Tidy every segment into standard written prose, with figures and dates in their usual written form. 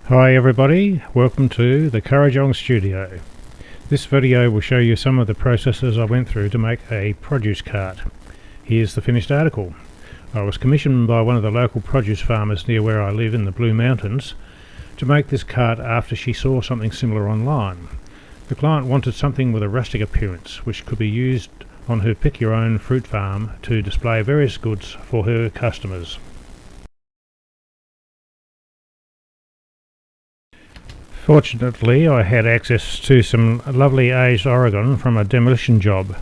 Hi everybody, welcome to the Currajong Studio. This video will show you some of the processes I went through to make a produce cart. Here's the finished article. I was commissioned by one of the local produce farmers near where I live in the Blue Mountains to make this cart after she saw something similar online. The client wanted something with a rustic appearance which could be used on her pick-your-own fruit farm to display various goods for her customers. Fortunately, I had access to some lovely aged Oregon from a demolition job.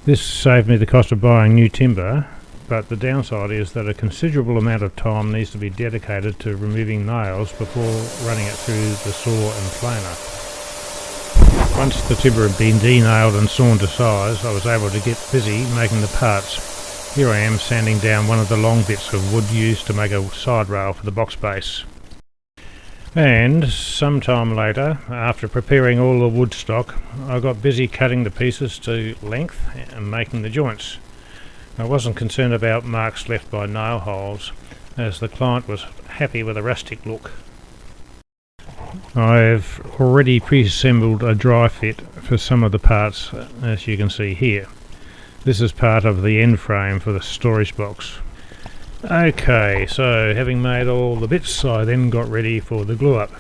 This saved me the cost of buying new timber, but the downside is that a considerable amount of time needs to be dedicated to removing nails before running it through the saw and planer. Once the timber had been de-nailed and sawn to size, I was able to get busy making the parts. Here I am sanding down one of the long bits of wood used to make a side rail for the box base. And sometime later, after preparing all the wood stock, I got busy cutting the pieces to length and making the joints. I wasn't concerned about marks left by nail holes, as the client was happy with a rustic look. I've already pre-assembled a dry fit for some of the parts, as you can see here. This is part of the end frame for the storage box. Okay, so having made all the bits, I then got ready for the glue up.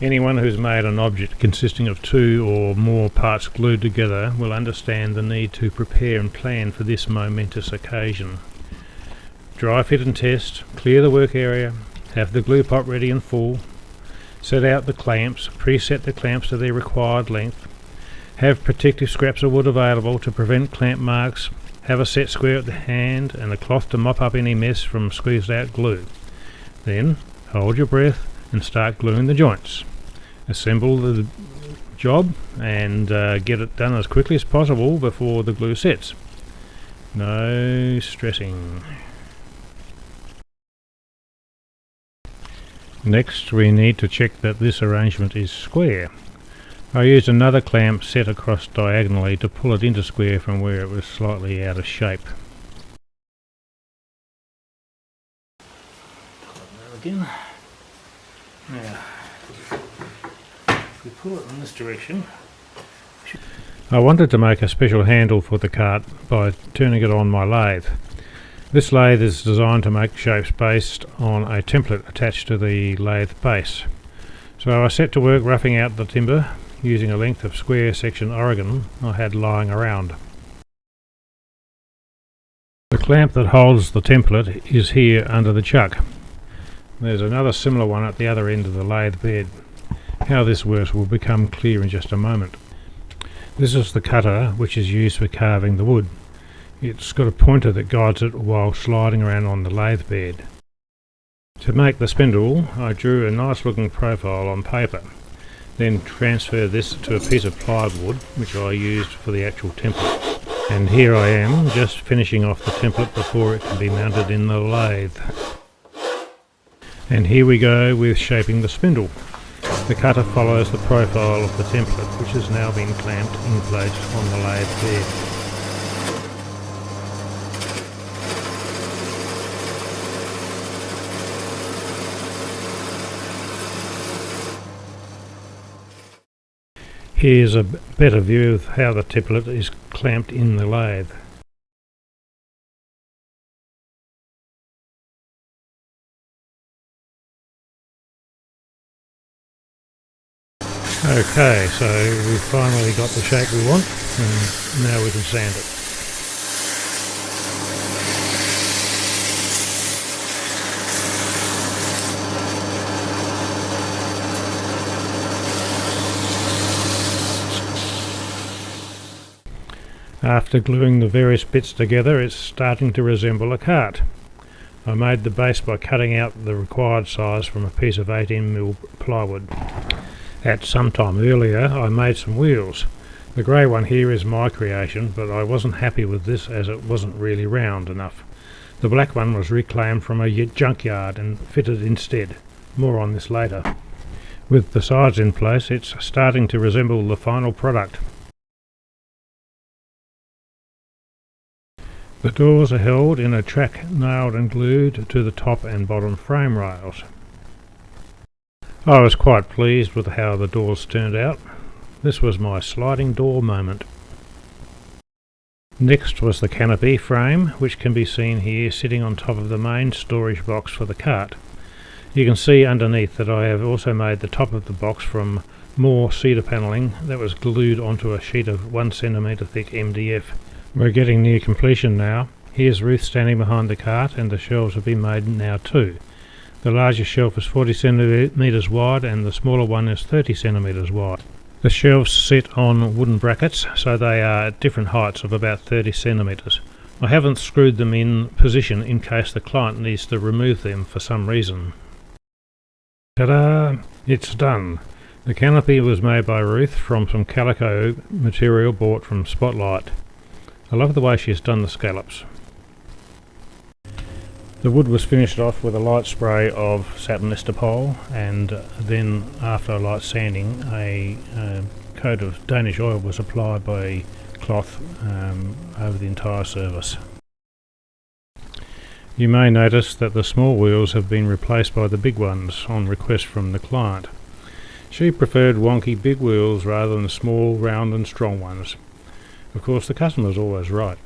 Anyone who's made an object consisting of two or more parts glued together will understand the need to prepare and plan for this momentous occasion. Dry fit and test, clear the work area, have the glue pot ready and full, set out the clamps, preset the clamps to their required length, have protective scraps of wood available to prevent clamp marks, have a set square at the hand and a cloth to mop up any mess from squeezed out glue. Then hold your breath and start gluing the joints. Assemble the job and get it done as quickly as possible before the glue sets. No stressing. Next, we need to check that this arrangement is square. I used another clamp set across diagonally to pull it into square from where it was slightly out of shape. Again. Now, if we pull it in this direction, I wanted to make a special handle for the cart by turning it on my lathe. This lathe is designed to make shapes based on a template attached to the lathe base. So I set to work roughing out the timber using a length of square section Oregon I had lying around. The clamp that holds the template is here under the chuck. There's another similar one at the other end of the lathe bed. How this works will become clear in just a moment. This is the cutter which is used for carving the wood. It's got a pointer that guides it while sliding around on the lathe bed. To make the spindle, I drew a nice looking profile on paper. Then transfer this to a piece of plywood which I used for the actual template. And here I am just finishing off the template before it can be mounted in the lathe. And here we go with shaping the spindle. The cutter follows the profile of the template which has now been clamped in place on the lathe bed. Here's a better view of how the template is clamped in the lathe. Okay, so we've finally got the shape we want, and now we can sand it. After gluing the various bits together, it's starting to resemble a cart. I made the base by cutting out the required size from a piece of 18mm plywood. At some time earlier, I made some wheels. The grey one here is my creation, but I wasn't happy with this as it wasn't really round enough. The black one was reclaimed from a junkyard and fitted instead. More on this later. With the sides in place, it's starting to resemble the final product. The doors are held in a track nailed and glued to the top and bottom frame rails. I was quite pleased with how the doors turned out. This was my sliding door moment. Next was the canopy frame, which can be seen here sitting on top of the main storage box for the cart. You can see underneath that I have also made the top of the box from more cedar panelling that was glued onto a sheet of 1 centimetre thick MDF. We're getting near completion now. Here's Ruth standing behind the cart, and the shelves have been made now too. The larger shelf is 40 centimetres wide and the smaller one is 30 centimetres wide. The shelves sit on wooden brackets, so they are at different heights of about 30 centimetres. I haven't screwed them in position in case the client needs to remove them for some reason. Ta-da! It's done. The canopy was made by Ruth from some calico material bought from Spotlight. I love the way she's done the scallops. The wood was finished off with a light spray of satin estopole, and then after a light sanding a coat of Danish oil was applied by cloth over the entire surface. You may notice that the small wheels have been replaced by the big ones on request from the client. She preferred wonky big wheels rather than small, round and strong ones. Of course, the customer's always right.